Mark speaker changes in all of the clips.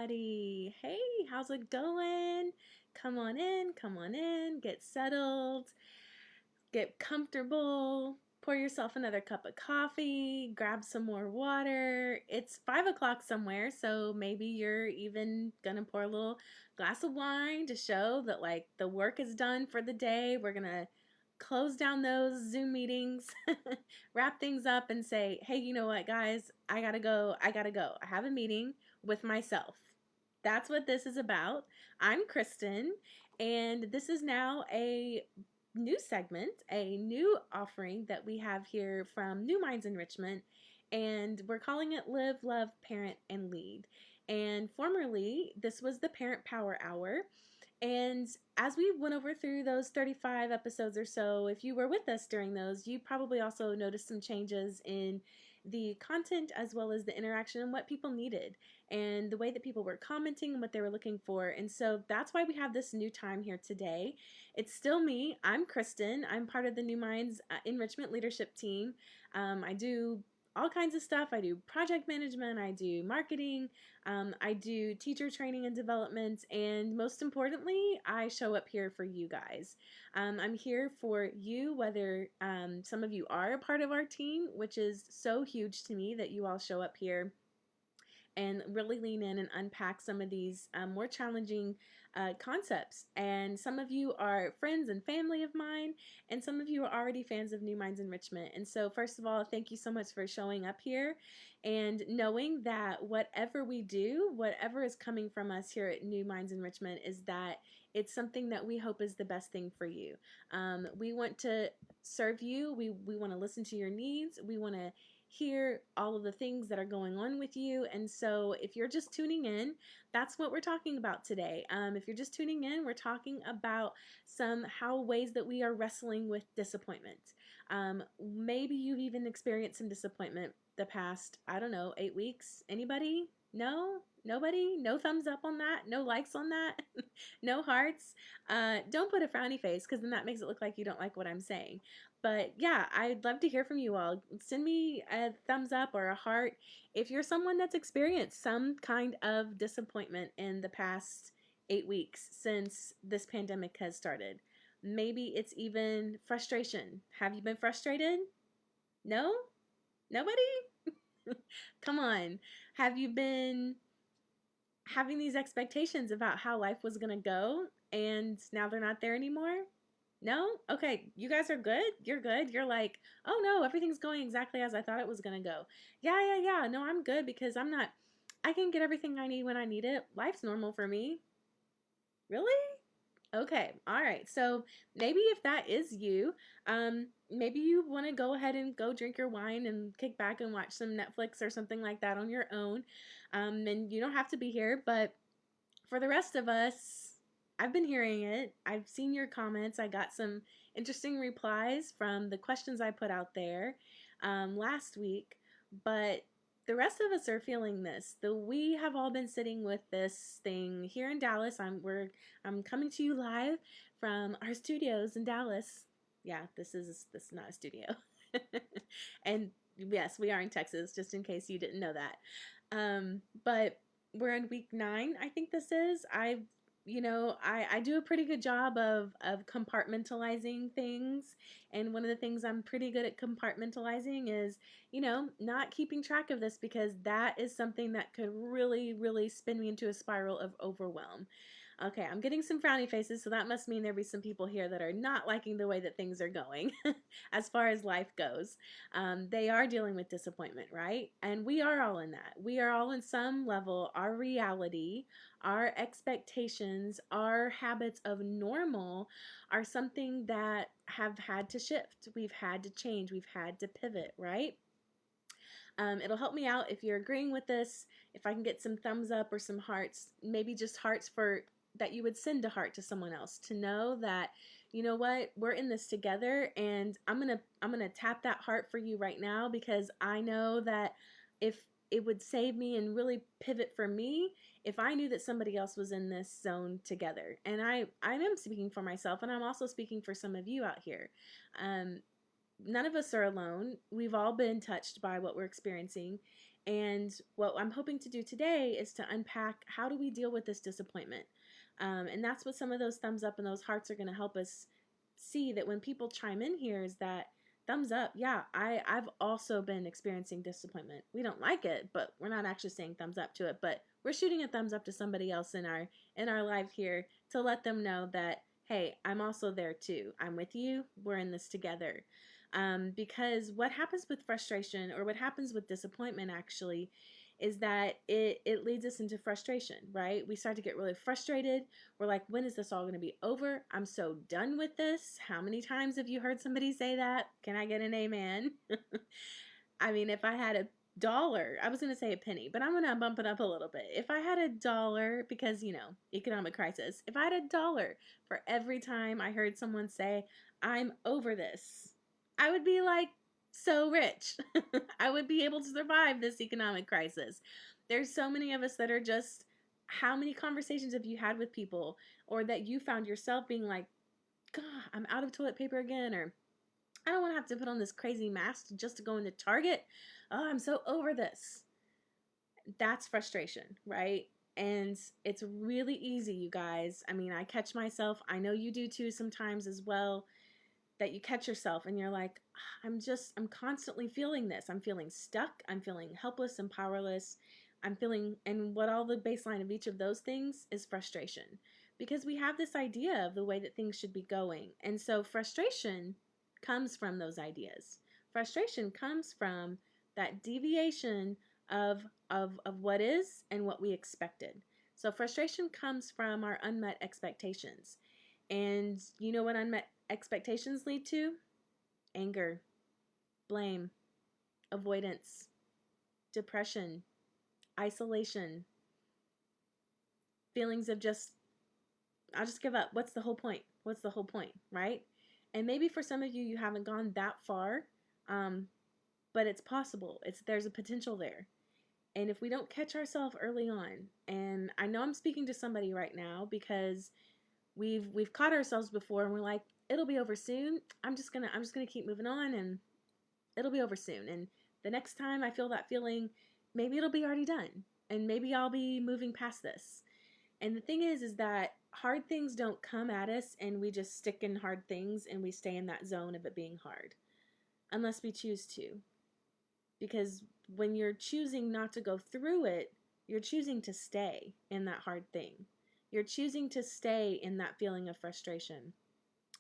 Speaker 1: everybody. Hey, how's it going? Come on in, get settled, get comfortable, pour yourself another cup of coffee, grab some more water. It's 5 o'clock somewhere, so maybe you're even gonna pour a little glass of wine to show that like the work is done for the day. We're gonna close down those Zoom meetings, wrap things up, and say, hey, you know what, guys? I gotta go. I gotta go. I have a meeting with myself. That's what this is about. I'm Kristen, and this is now a new segment, a new offering that we have here from New Minds Enrichment, and we're calling it Live, Love, Parent, and Lead. And formerly, this was the Parent Power Hour. And as we went over through those 35 episodes or so, if you were with us during those, you probably also noticed some changes in the content as well as the interaction and what people needed and the way that people were commenting and what they were looking for. And so that's why we have this new time here today. It's still me. I'm Kristen. I'm part of the New Minds Enrichment Leadership Team. I do all kinds of stuff. I do project management, I do marketing, I do teacher training and development, and most importantly, I show up here for you guys. I'm here for you, whether some of you are a part of our team, which is so huge to me that you all show up here and really lean in and unpack some of these more challenging concepts. And some of you are friends and family of mine, and some of you are already fans of New Minds Enrichment. And so, first of all, thank you so much for showing up here and knowing that whatever we do, whatever is coming from us here at New Minds Enrichment, is that it's something that we hope is the best thing for you. We want to serve you. We want to listen to your needs. We want to hear all of the things that are going on with you. And so if you're just tuning in, that's what we're talking about today. If you're just tuning in, we're talking about how ways that we are wrestling with disappointment. Maybe you've even experienced some disappointment the past, I don't know, 8 weeks. Anybody? No? Nobody? No thumbs up on that? No likes on that? No hearts? Don't put a frowny face, because then that makes it look like you don't like what I'm saying. But yeah, I'd love to hear from you all. Send me a thumbs up or a heart if you're someone that's experienced some kind of disappointment in the past 8 weeks since this pandemic has started. Maybe it's even frustration. Have you been frustrated? No? Nobody? Come on. Have you been having these expectations about how life was going to go and now they're not there anymore? No? Okay, you guys are good? You're good? You're like, oh no, everything's going exactly as I thought it was going to go. Yeah. No, I'm good because I can get everything I need when I need it. Life's normal for me. Really? Okay, all right. So maybe if that is you, maybe you want to go ahead and go drink your wine and kick back and watch some Netflix or something like that on your own. And you don't have to be here, but for the rest of us, I've been hearing it. I've seen your comments. I got some interesting replies from the questions I put out there last week, but the rest of us are feeling this. We have all been sitting with this thing here in Dallas. I'm coming to you live from our studios in Dallas. Yeah, this is not a studio. And yes, we are in Texas, just in case you didn't know that. But we're in week 9, I think this is. I do a pretty good job of compartmentalizing things. And one of the things I'm pretty good at compartmentalizing is, not keeping track of this, because that is something that could really, really spin me into a spiral of overwhelm. Okay, I'm getting some frowny faces, so that must mean there'll be some people here that are not liking the way that things are going as far as life goes. They are dealing with disappointment, right? And we are all in that. We are all in some level, our reality, our expectations, our habits of normal are something that have had to shift. We've had to change. We've had to pivot, right? It'll help me out if you're agreeing with this. If I can get some thumbs up or some hearts, maybe just hearts for that you would send a heart to someone else to know that, you know what, we're in this together. And I'm gonna tap that heart for you right now, because I know that if it would save me and really pivot for me if I knew that somebody else was in this zone together. And I am speaking for myself, and I'm also speaking for some of you out here. None of us are alone. We've all been touched by what we're experiencing. And what I'm hoping to do today is to unpack, how do we deal with this disappointment? And that's what some of those thumbs up and those hearts are going to help us see, that when people chime in here, is that thumbs up. Yeah, I've also been experiencing disappointment. We don't like it, but we're not actually saying thumbs up to it, but we're shooting a thumbs up to somebody else in our life here, to let them know that, hey, I'm also there too. I'm with you. We're in this together. Because what happens with frustration, or what happens with disappointment actually, is that it leads us into frustration, right? We start to get really frustrated. We're like, when is this all going to be over? I'm so done with this. How many times have you heard somebody say that? Can I get an amen? I mean, if I had $1, I was going to say a penny, but I'm going to bump it up a little bit. If I had $1, because, economic crisis, if I had $1 for every time I heard someone say, I'm over this, I would be like so rich. I would be able to survive this economic crisis. There's so many of us that are just, how many conversations have you had with people, or that you found yourself being like, God, I'm out of toilet paper again, or I don't want to have to put on this crazy mask just to go into Target. Oh, I'm so over this. That's frustration, right? And it's really easy, you guys. I mean, I catch myself. I know you do too sometimes as well, that you catch yourself and you're like, I'm constantly feeling this. I'm feeling stuck. I'm feeling helpless and powerless. I'm feeling, and what all the baseline of each of those things is frustration, because we have this idea of the way that things should be going. And so frustration comes from those ideas. Frustration comes from that deviation of what is and what we expected. So frustration comes from our unmet expectations. And you know what unmet expectations lead to? Anger, blame, avoidance, depression, isolation, feelings of just, I'll just give up. What's the whole point? What's the whole point, right? And maybe for some of you, you haven't gone that far, but it's possible. There's a potential there. And if we don't catch ourselves early on, and I know I'm speaking to somebody right now, because we've caught ourselves before, and we're like, it'll be over soon. I'm just gonna keep moving on, and it'll be over soon. And the next time I feel that feeling, maybe it'll be already done, and maybe I'll be moving past this. And the thing is that hard things don't come at us and we just stick in hard things and we stay in that zone of it being hard, unless we choose to. Because when you're choosing not to go through it, you're choosing to stay in that hard thing. You're choosing to stay in that feeling of frustration.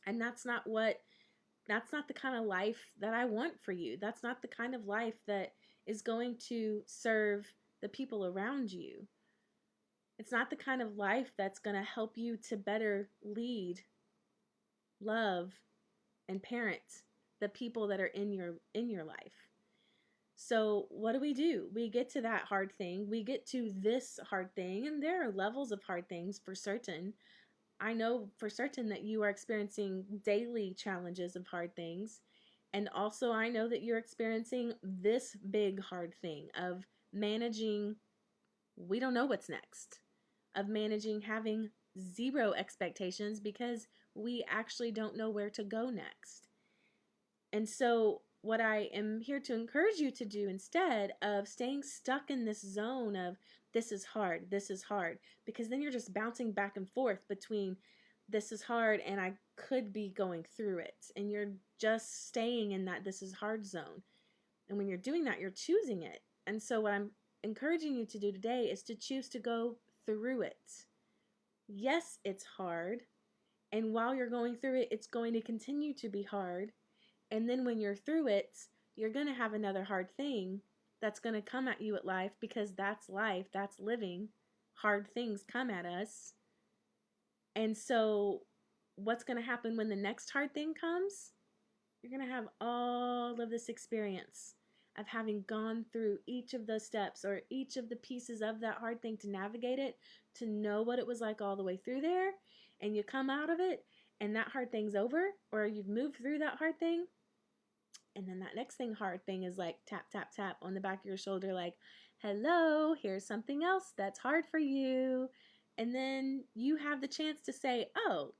Speaker 1: And that's not the kind of life that I want for you. That's not the kind of life that is going to serve the people around you. It's not the kind of life that's going to help you to better lead, love, and parent the people that are in your life. So what do? We get to that hard thing. We get to this hard thing, and there are levels of hard things for certain. I know for certain that you are experiencing daily challenges of hard things. And also I know that you're experiencing this big hard thing of managing, we don't know what's next, of managing having zero expectations because we actually don't know where to go next. And so what I am here to encourage you to do, instead of staying stuck in this zone of this is hard, because then you're just bouncing back and forth between this is hard and I could be going through it. And you're just staying in that this is hard zone. And when you're doing that, you're choosing it. And so what I'm encouraging you to do today is to choose to go through it. Yes, it's hard. And while you're going through it, it's going to continue to be hard. And then when you're through it, you're going to have another hard thing that's going to come at you at life, because that's life, that's living. Hard things come at us. And so what's going to happen when the next hard thing comes? You're going to have all of this experience of having gone through each of those steps or each of the pieces of that hard thing to navigate it, to know what it was like all the way through there. And you come out of it and that hard thing's over, or you've moved through that hard thing. And then that next hard thing is like tap, tap, tap on the back of your shoulder, like, hello, here's something else that's hard for you. And then you have the chance to say, oh,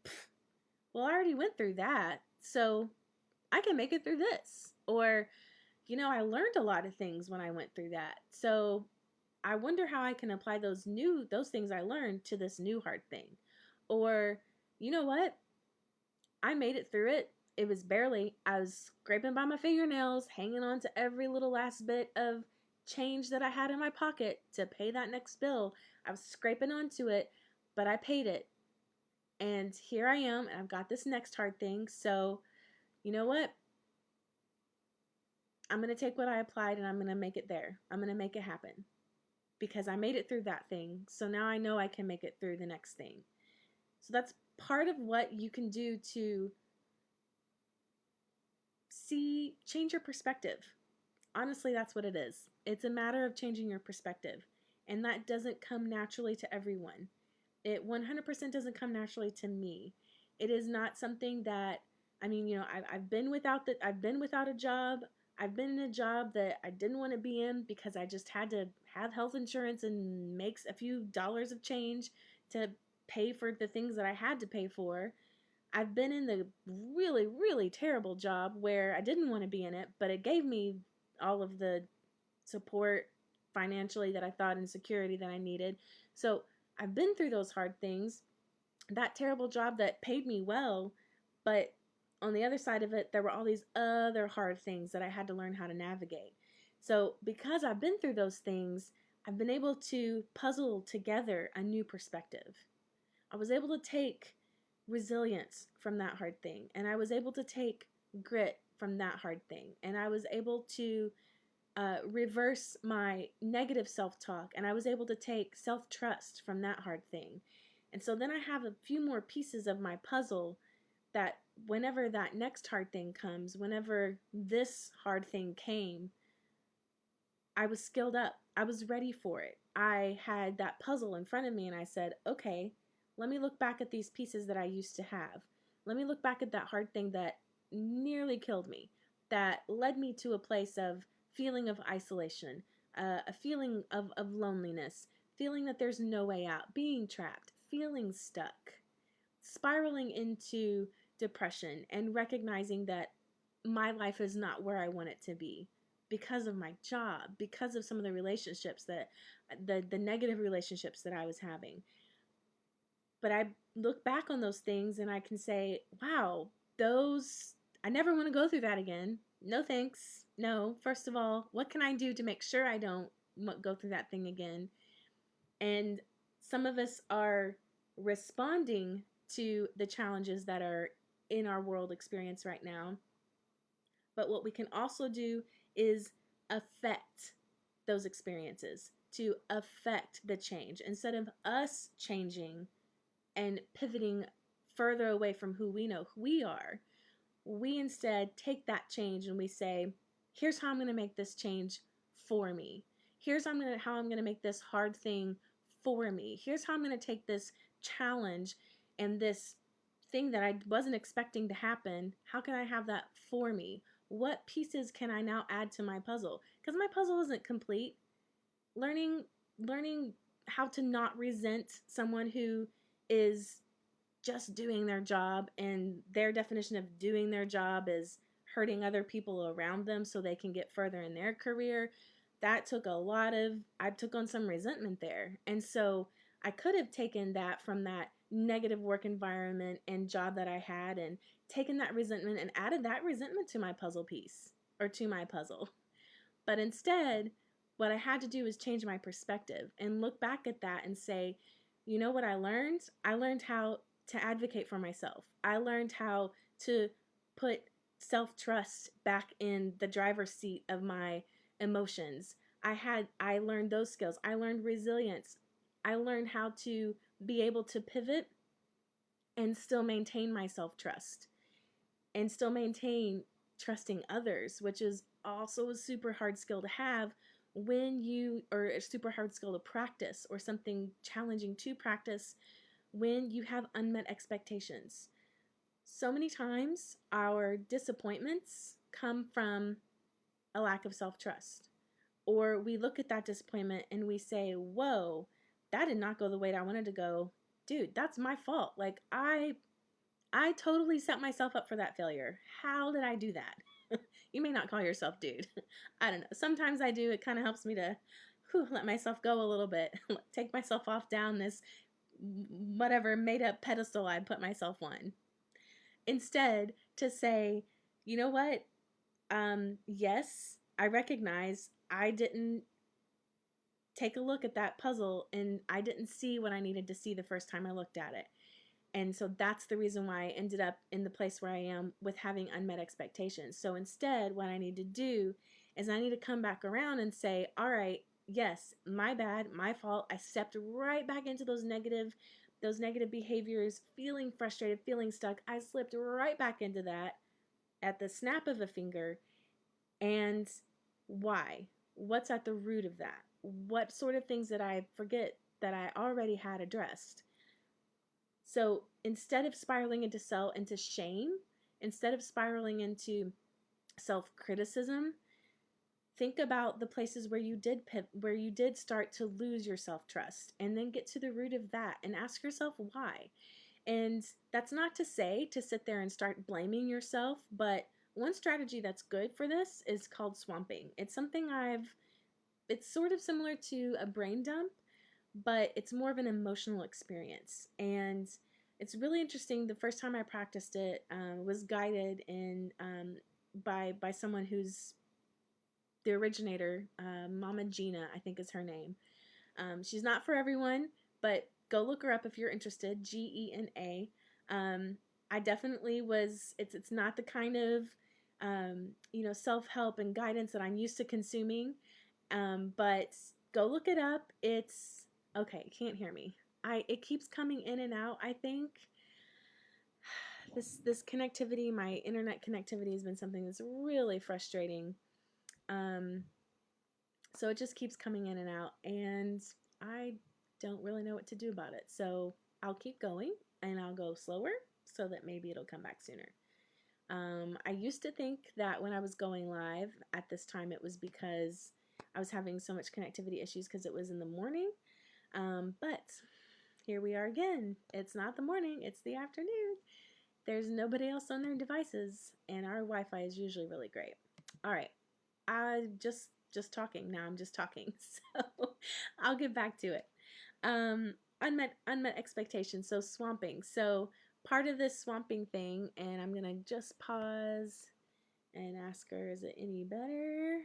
Speaker 1: well, I already went through that, so I can make it through this. Or I learned a lot of things when I went through that. So I wonder how I can apply those things I learned to this new hard thing. Or, you know what? I made it through it. It was barely. I was scraping by my fingernails, hanging on to every little last bit of change that I had in my pocket to pay that next bill. I was scraping onto it, but I paid it. And here I am, and I've got this next hard thing. So, you know what? I'm going to take what I applied and I'm going to make it there. I'm going to make it happen because I made it through that thing. So now I know I can make it through the next thing. So that's part of what you can do to change your perspective. Honestly, that's what it is. It's a matter of changing your perspective. And that doesn't come naturally to everyone. It 100% doesn't come naturally to me. It is not something that, I've been without a job. I've been in a job that I didn't want to be in because I just had to have health insurance and make a few dollars of change to pay for the things that I had to pay for. I've been in the really, really terrible job where I didn't want to be in it, but it gave me all of the support financially that I thought and security that I needed. So I've been through those hard things. That terrible job that paid me well, but on the other side of it, there were all these other hard things that I had to learn how to navigate. So because I've been through those things, I've been able to puzzle together a new perspective. I was able to take resilience from that hard thing, and I was able to take grit from that hard thing, and I was able to reverse my negative self-talk, and I was able to take self-trust from that hard thing. And so then I have a few more pieces of my puzzle that whenever that next hard thing comes, whenever this hard thing came, I was skilled up. I was ready for it. I had that puzzle in front of me and I said, okay, let me look back at these pieces that I used to have. Let me look back at that hard thing that nearly killed me, that led me to a place of feeling of isolation, a feeling of loneliness, feeling that there's no way out, being trapped, feeling stuck, spiraling into depression, and recognizing that my life is not where I want it to be because of my job, because of some of the relationships that the negative relationships that I was having. But I look back on those things and I can say, wow, I never want to go through that again. No thanks. No, first of all, what can I do to make sure I don't go through that thing again? And some of us are responding to the challenges that are in our world experience right now. But what we can also do is affect those experiences, to affect the change. Instead of us changing and pivoting further away from who we know who we are, we instead take that change and we say, here's how I'm going to make this change for me. Here's how I'm going to make this hard thing for me. Here's how I'm going to take this challenge and this thing that I wasn't expecting to happen. How can I have that for me? What pieces can I now add to my puzzle? Because my puzzle isn't complete. Learning how to not resent someone who is just doing their job, and their definition of doing their job is hurting other people around them so they can get further in their career. I took on some resentment there. And so I could have taken that from that negative work environment and job that I had and taken that resentment and added that resentment to my puzzle piece or to my puzzle. But instead, what I had to do was change my perspective and look back at that and say, you know what I learned? I learned how to advocate for myself. I learned how to put self-trust back in the driver's seat of my emotions. I learned those skills. I learned resilience. I learned how to be able to pivot and still maintain my self-trust and still maintain trusting others, which is also a super hard skill to have or a super hard skill to practice, or something challenging to practice when you have unmet expectations. So many times our disappointments come from a lack of self-trust. Or we look at that disappointment and we say, whoa, that did not go the way I wanted to go. Dude, that's my fault. Like, I totally set myself up for that failure. How did I do that? You may not call yourself dude. I don't know. Sometimes I do. It kind of helps me to let myself go a little bit, take myself off down this whatever made up pedestal I put myself on. Instead, to say, you know what? Yes, I recognize I didn't take a look at that puzzle and I didn't see what I needed to see the first time I looked at it. And so that's the reason why I ended up in the place where I am with having unmet expectations. So instead, what I need to do is I need to come back around and say, all right, yes, my bad, my fault. I stepped right back into those negative behaviors, feeling frustrated, feeling stuck. I slipped right back into that at the snap of a finger. And why? What's at the root of that? What sort of things did I forget that I already had addressed? So instead of spiraling into shame, instead of spiraling into self-criticism, think about the places where you did start to lose your self-trust, and then get to the root of that and ask yourself why. And that's not to say to sit there and start blaming yourself, but one strategy that's good for this is called swamping. It's something it's sort of similar to a brain dump, but it's more of an emotional experience. And it's really interesting. The first time I practiced it was guided by someone who's the originator, Mama Gena, I think is her name. She's not for everyone, but go look her up if you're interested. Gena. I definitely was. It's not the kind of self-help and guidance that I'm used to consuming. But go look it up. It's okay. Can't hear me. It keeps coming in and out. I think this connectivity, my internet connectivity, has been something that's really frustrating. So it just keeps coming in and out, and I don't really know what to do about it. So I'll keep going, and I'll go slower so that maybe it'll come back sooner. I used to think that when I was going live at this time, it was because I was having so much connectivity issues because it was in the morning. But here we are again. It's not the morning, it's the afternoon. There's nobody else on their devices, and our Wi-Fi is usually really great. All right, I just talking now. I'm just talking, so I'll get back to it. Unmet expectations. So swamping. So part of this swamping thing, and I'm gonna just pause and ask her, is it any better?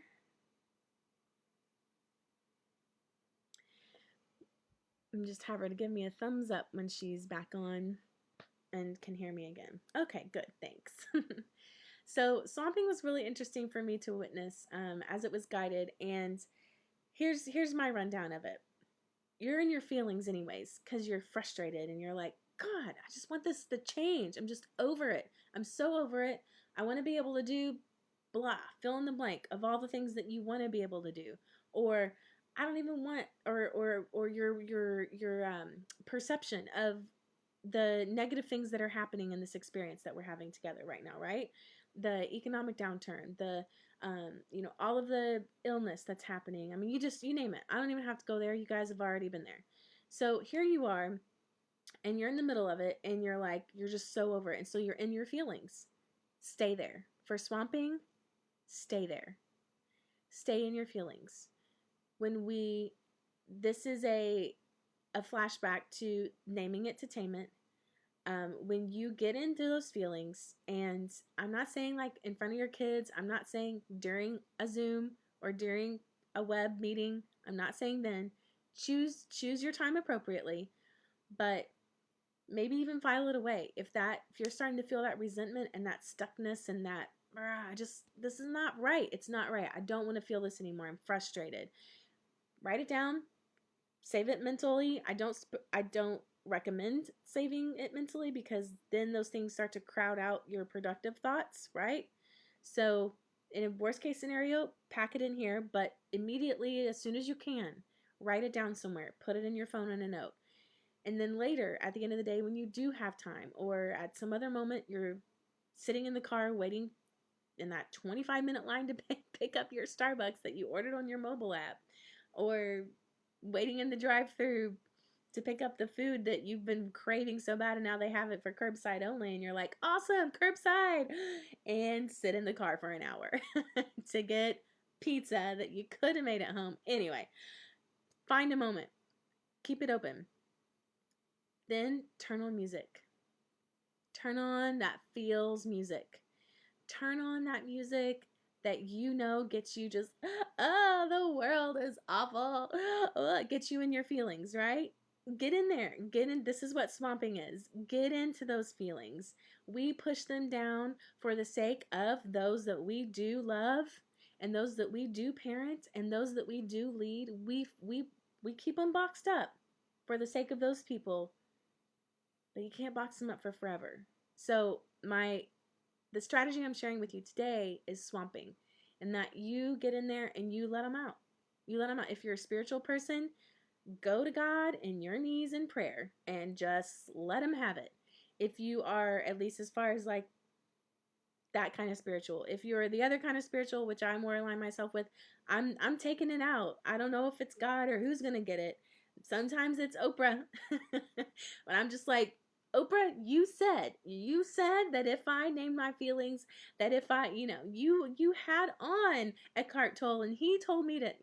Speaker 1: And just have her to give me a thumbs up when she's back on and can hear me again. Okay, good, thanks. So swamping was really interesting for me to witness as it was guided, and here's my rundown of it. You're in your feelings anyways because you're frustrated and you're like, God, I just want this to change. I'm just over it. I'm so over it. I want to be able to do blah, fill in the blank of all the things that you want to be able to do. Or I don't even want, or your perception of the negative things that are happening in this experience that we're having together right now, right? The economic downturn, the all of the illness that's happening. I mean, you name it. I don't even have to go there. You guys have already been there. So here you are, and you're in the middle of it, and you're just so over it. And so you're in your feelings. Stay there. For swamping, stay there. Stay in your feelings. This is a flashback to naming it to tame it. When you get into those feelings, and I'm not saying like in front of your kids, I'm not saying during a Zoom or during a web meeting, I'm not saying then. Choose your time appropriately, but maybe even file it away. If you're starting to feel that resentment and that stuckness and that this is not right. It's not right. I don't want to feel this anymore. I'm frustrated. Write it down. Save it mentally. I don't recommend saving it mentally because then those things start to crowd out your productive thoughts, right? So in a worst case scenario, pack it in here, but immediately, as soon as you can, write it down somewhere. Put it in your phone in a note. And then later, at the end of the day, when you do have time, or at some other moment, you're sitting in the car waiting in that 25-minute line to pick up your Starbucks that you ordered on your mobile app, or waiting in the drive-thru to pick up the food that you've been craving so bad, and now they have it for curbside only, and you're like, awesome, curbside, and sit in the car for an hour to get pizza that you could have made at home. Anyway, find a moment, keep it open, then turn on music. Turn on that feels music. Turn on that music that you know gets you just, oh, the world is awful. Oh, it gets you in your feelings, right? Get in there. Get in. This is what swamping is. Get into those feelings. We push them down for the sake of those that we do love, and those that we do parent, and those that we do lead. We keep them boxed up for the sake of those people, but you can't box them up for forever. So the strategy I'm sharing with you today is swamping, and that you get in there and you let them out. You let them out. If you're a spiritual person, go to God in your knees in prayer and just let him have it. If you are, at least as far as like that kind of spiritual, if you're the other kind of spiritual, which I more align myself with, I'm taking it out. I don't know if it's God or who's gonna get it. Sometimes it's Oprah. But I'm just like, Oprah, you said that if I named my feelings, that if I, you had on Eckhart Tolle and he told me to,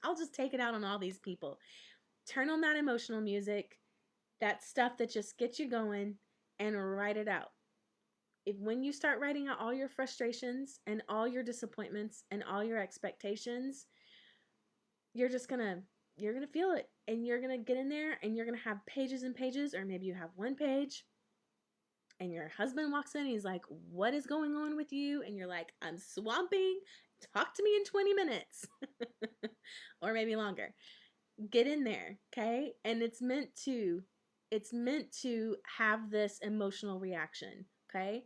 Speaker 1: I'll just take it out on all these people. Turn on that emotional music, that stuff that just gets you going, and write it out. If when you start writing out all your frustrations and all your disappointments and all your expectations, you're gonna feel it, and you're gonna get in there, and you're gonna have pages and pages, or maybe you have one page, and your husband walks in and he's like, what is going on with you? And you're like, I'm swamping, talk to me in 20 minutes or maybe longer. Get in there, okay? And it's meant to have this emotional reaction, okay?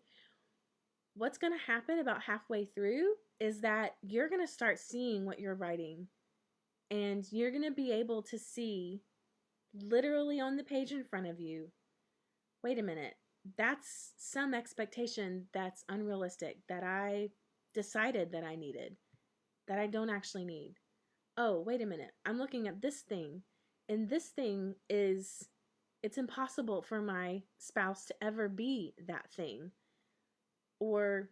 Speaker 1: What's going to happen about halfway through is that you're going to start seeing what you're writing, and you're going to be able to see literally on the page in front of you, wait a minute, that's some expectation that's unrealistic, that I decided that I needed, that I don't actually need. Oh, wait a minute, I'm looking at this thing, and this thing it's impossible for my spouse to ever be that thing. Or,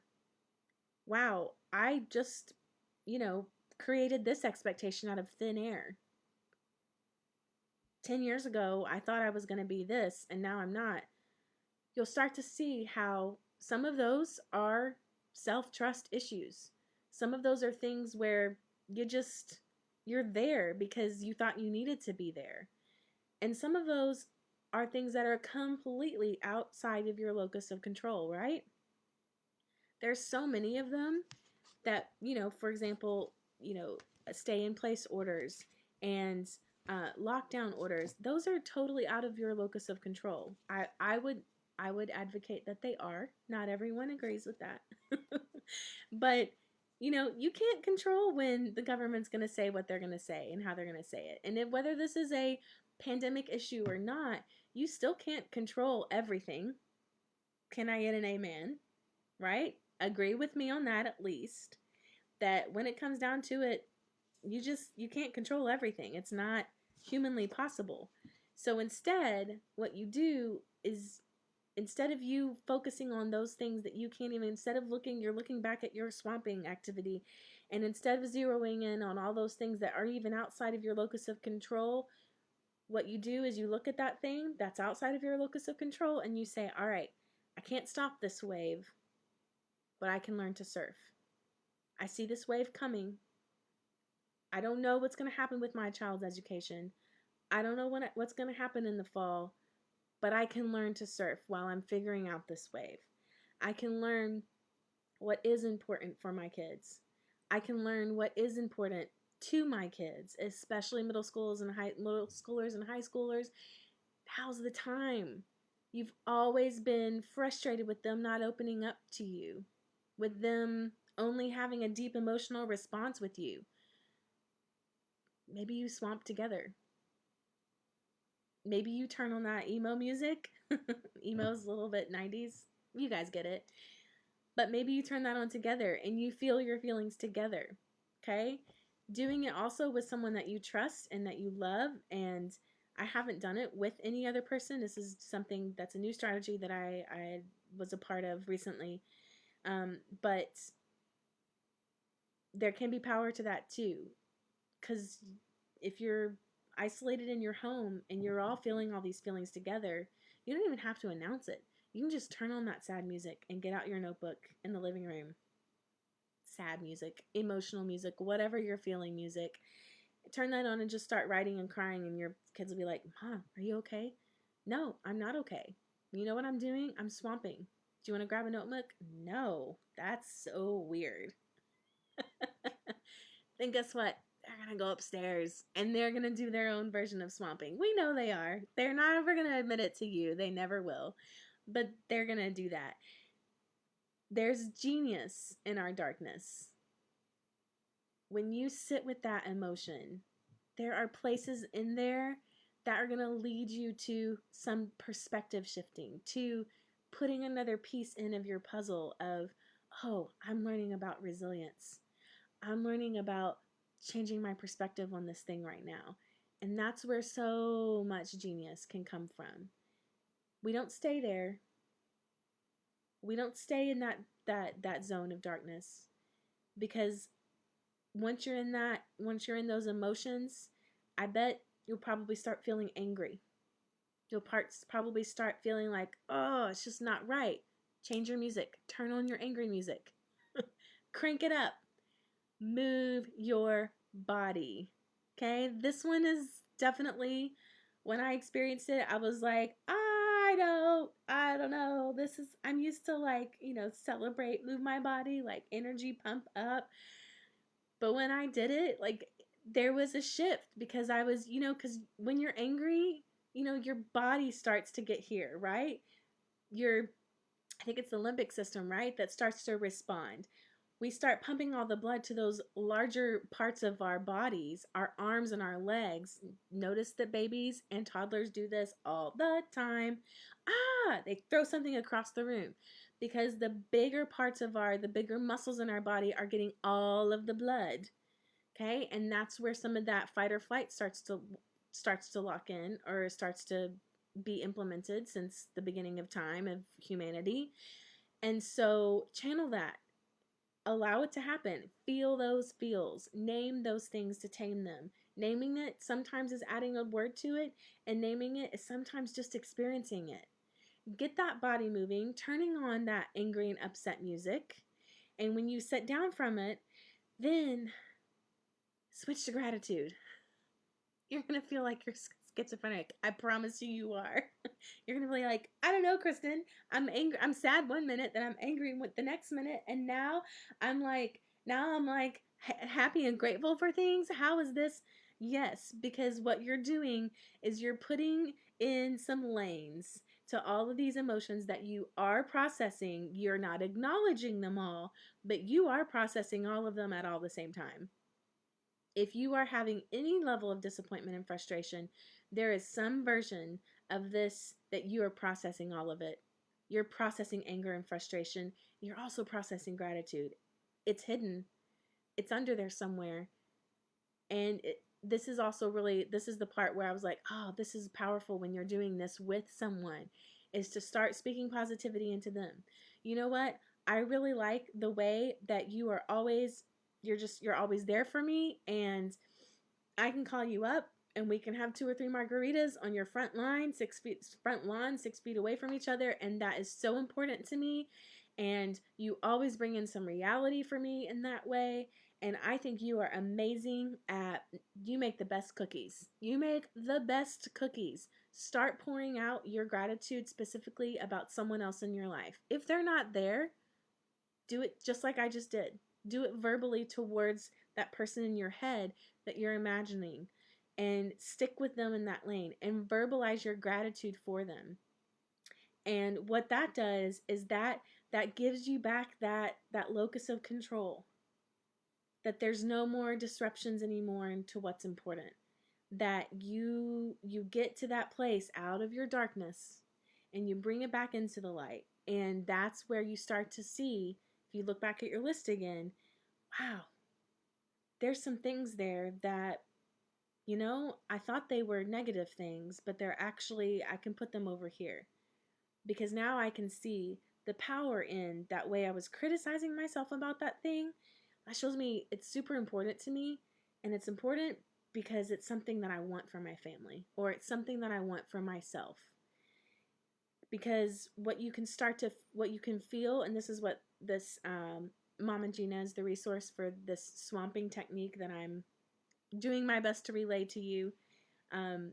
Speaker 1: wow, I just, created this expectation out of thin air. 10 years ago, I thought I was going to be this, and now I'm not. You'll start to see how some of those are self-trust issues. Some of those are things where you're there because you thought you needed to be there. And some of those are things that are completely outside of your locus of control, right? There's so many of them that, for example, stay in place orders and lockdown orders. Those are totally out of your locus of control. I would advocate that they are. Not everyone agrees with that. But, you can't control when the government's going to say what they're going to say and how they're going to say it. And whether this is a pandemic issue or not, you still can't control everything. Can I get an amen? Right? Agree with me on that, at least. That when it comes down to it, you can't control everything. It's not humanly possible. So instead, what you do is, instead of you focusing on those things that you can't even, instead of you're looking back at your swamping activity, and instead of zeroing in on all those things that are even outside of your locus of control, what you do is you look at that thing that's outside of your locus of control and you say, all right, I can't stop this wave, but I can learn to surf. I see this wave coming. I don't know what's going to happen with my child's education. I don't know what's going to happen in the fall, but I can learn to surf while I'm figuring out this wave. I can learn what is important for my kids. I can learn what is important to my kids, especially middle schoolers and high schoolers. Now's the time. You've always been frustrated with them not opening up to you, with them only having a deep emotional response with you. Maybe you swamp together. Maybe you turn on that emo music. Emo's a little bit 90s. You guys get it. But maybe you turn that on together and you feel your feelings together. Okay? Doing it also with someone that you trust and that you love, and I haven't done it with any other person. This is something that's a new strategy that I was a part of recently. But there can be power to that too. Because if you're isolated in your home and you're all feeling all these feelings together, you don't even have to announce it. You can just turn on that sad music and get out your notebook in the living room. Sad music, emotional music, whatever you're feeling music. Turn that on and just start writing and crying, and your kids will be like, Mom, are you okay? No, I'm not okay. You know what I'm doing? I'm swamping. Do you want to grab a notebook? No, that's so weird. Then guess what? They're going to go upstairs and they're going to do their own version of swamping. We know they are. They're not ever going to admit it to you. They never will. But they're going to do that. There's genius in our darkness. When you sit with that emotion, there are places in there that are going to lead you to some perspective shifting, to putting another piece in of your puzzle of, oh, I'm learning about resilience. I'm learning about changing my perspective on this thing right now. And that's where so much genius can come from. We don't stay there. We don't stay in that zone of darkness, because once you're in those emotions, I bet you'll probably start feeling angry. You'll probably start feeling like, oh, it's just not right. Change your music. Turn on your angry music. Crank it up. Move your body. Okay? This one is definitely, when I experienced it, I was like, I don't know. I'm used to, like, celebrate, move my body, like energy pump up. But when I did it, like, there was a shift, because I was, because when you're angry, your body starts to get here, right? I think it's the limbic system, right? That starts to respond. We start pumping all the blood to those larger parts of our bodies, our arms and our legs. Notice that babies and toddlers do this all the time. They throw something across the room, because the bigger muscles in our body are getting all of the blood. Okay? And that's where some of that fight or flight starts to lock in, or starts to be implemented since the beginning of time of humanity. And so channel that. Allow it to happen. Feel those feels. Name those things to tame them. Naming it sometimes is adding a word to it, and naming it is sometimes just experiencing it. Get that body moving, turning on that angry and upset music. And when you sit down from it, then switch to gratitude. You're going to feel like you're schizophrenic. I promise you are. You're going to be like, I don't know, Kristen. I'm angry. I'm sad one minute, then I'm angry with the next minute. And I'm like, happy and grateful for things. How is this? Yes, because what you're doing is you're putting in some lanes to all of these emotions that you are processing. You're not acknowledging them all, but you are processing all of them at all the same time. If you are having any level of disappointment and frustration, there is some version of this that you are processing all of it. You're processing anger and frustration. You're also processing gratitude. It's hidden. It's under there somewhere. And this is the part where I was like, oh, this is powerful when you're doing this with someone, is to start speaking positivity into them. You know what? I really like the way that you're always there for me, and I can call you up and we can have 2 or 3 margaritas on your front lawn, 6 feet away from each other. And that is so important to me. And you always bring in some reality for me in that way. And I think you are amazing you make the best cookies. You make the best cookies. Start pouring out your gratitude specifically about someone else in your life. If they're not there, do it just like I just did. Do it verbally towards that person in your head that you're imagining, and stick with them in that lane and verbalize your gratitude for them. And what that does is that gives you back that locus of control, that there's no more disruptions anymore into what's important, that you get to that place out of your darkness and you bring it back into the light. And that's where you start to see, if you look back at your list again, wow, there's some things there that You know, I thought they were negative things, but they're actually, I can put them over here. Because now I can see the power in that way I was criticizing myself about that thing. That shows me it's super important to me. And it's important because it's something that I want for my family, or it's something that I want for myself. Because what you can feel, and this is what this Mama Gena is the resource for this swamping technique that I'm doing my best to relay to you. Um,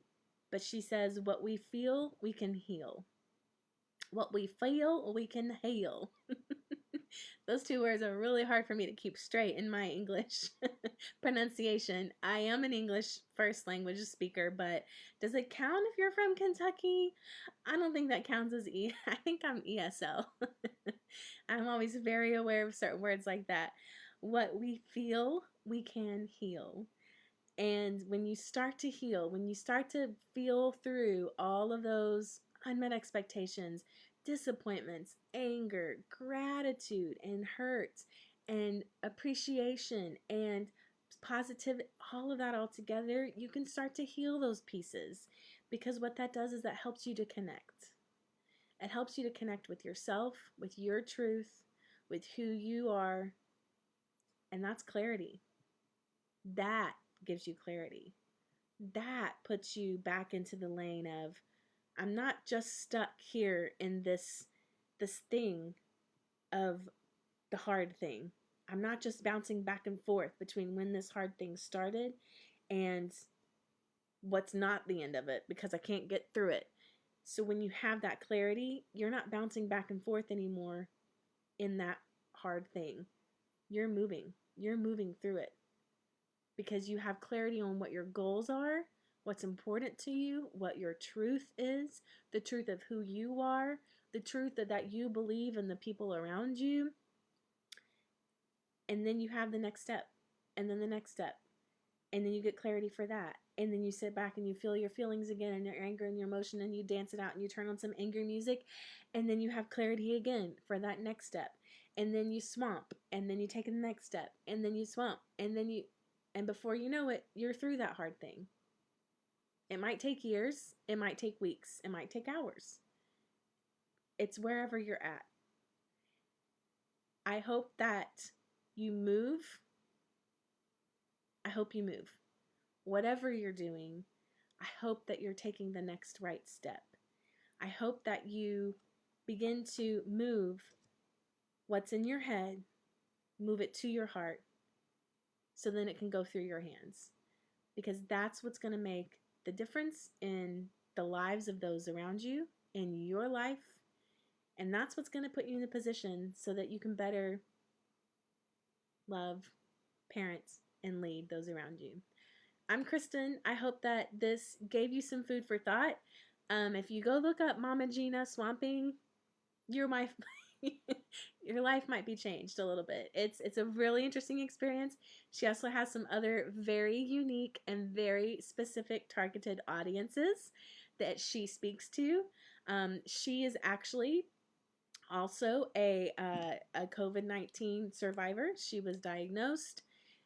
Speaker 1: but she says, what we feel, we can heal. What we feel, we can heal. Those two words are really hard for me to keep straight in my English pronunciation. I am an English first language speaker, but does it count if you're from Kentucky? I don't think that counts as E. I think I'm ESL. I'm always very aware of certain words like that. What we feel, we can heal. And when you start to heal, when you start to feel through all of those unmet expectations, disappointments, anger, gratitude, and hurt, and appreciation, and positive, all of that all together, you can start to heal those pieces. Because what that does is that helps you to connect. It helps you to connect with yourself, with your truth, with who you are, and that's clarity. That gives you clarity. That puts you back into the lane of, I'm not just stuck here in this thing of the hard thing. I'm not just bouncing back and forth between when this hard thing started and what's not the end of it because I can't get through it. So when you have that clarity, you're not bouncing back and forth anymore in that hard thing. You're moving. You're moving through it because you have clarity on what your goals are, what's important to you, what your truth is, the truth of who you are, the truth that you believe in the people around you. And then you have the next step, and then the next step, and then you get clarity for that. And then you sit back and you feel your feelings again and your anger and your emotion and you dance it out and you turn on some angry music, and then you have clarity again for that next step. And then you swamp, and then you take the next step, and then you swamp, and before you know it, you're through that hard thing. It might take years, it might take weeks, it might take hours. It's wherever you're at. I hope that you move. I hope you move. Whatever you're doing, I hope that you're taking the next right step. I hope that you begin to move what's in your head, move it to your heart, so then it can go through your hands. Because that's what's going to make the difference in the lives of those around you, in your life, and that's what's going to put you in a position so that you can better love, parent, and lead those around you. I'm Kristen. I hope that this gave you some food for thought. If you go look up Mama Gena swamping, your life, your life might be changed a little bit. It's a really interesting experience. She also has some other very unique and very specific targeted audiences that she speaks to. She is actually also a COVID-19 survivor. She was diagnosed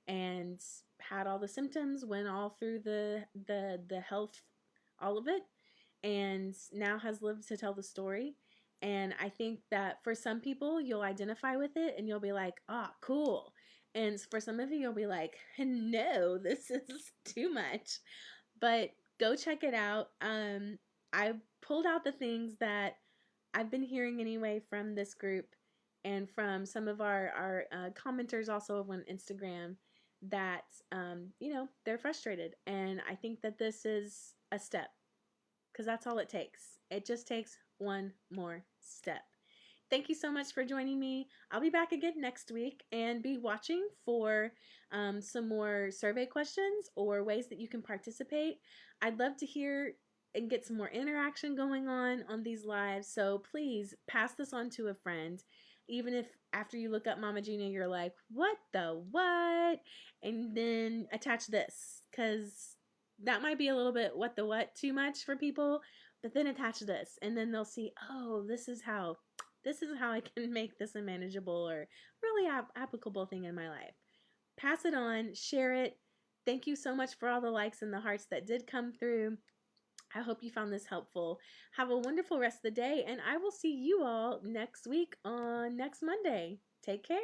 Speaker 1: and had all the symptoms, went all through the health, all of it, and now has lived to tell the story. And I think that for some people, you'll identify with it and you'll be like, ah, cool. And for some of you, you'll be like, no, this is too much. But go check it out. I pulled out the things that I've been hearing anyway from this group and from some of our commenters also on Instagram that, they're frustrated. And I think that this is a step because that's all it takes. It just takes one more step. Thank you so much for joining me. I'll be back again next week and be watching for some more survey questions or ways that you can participate. I'd love to hear and get some more interaction going on these lives. So please pass this on to a friend. Even if after you look up Mama Gena, you're like, what the what? And then attach this because that might be a little bit what the what too much for people. But then attach this and then they'll see, oh, this is how I can make this a manageable or really applicable thing in my life. Pass it on, share it. Thank you so much for all the likes and the hearts that did come through. I hope you found this helpful. Have a wonderful rest of the day, and I will see you all next week on next Monday. Take care.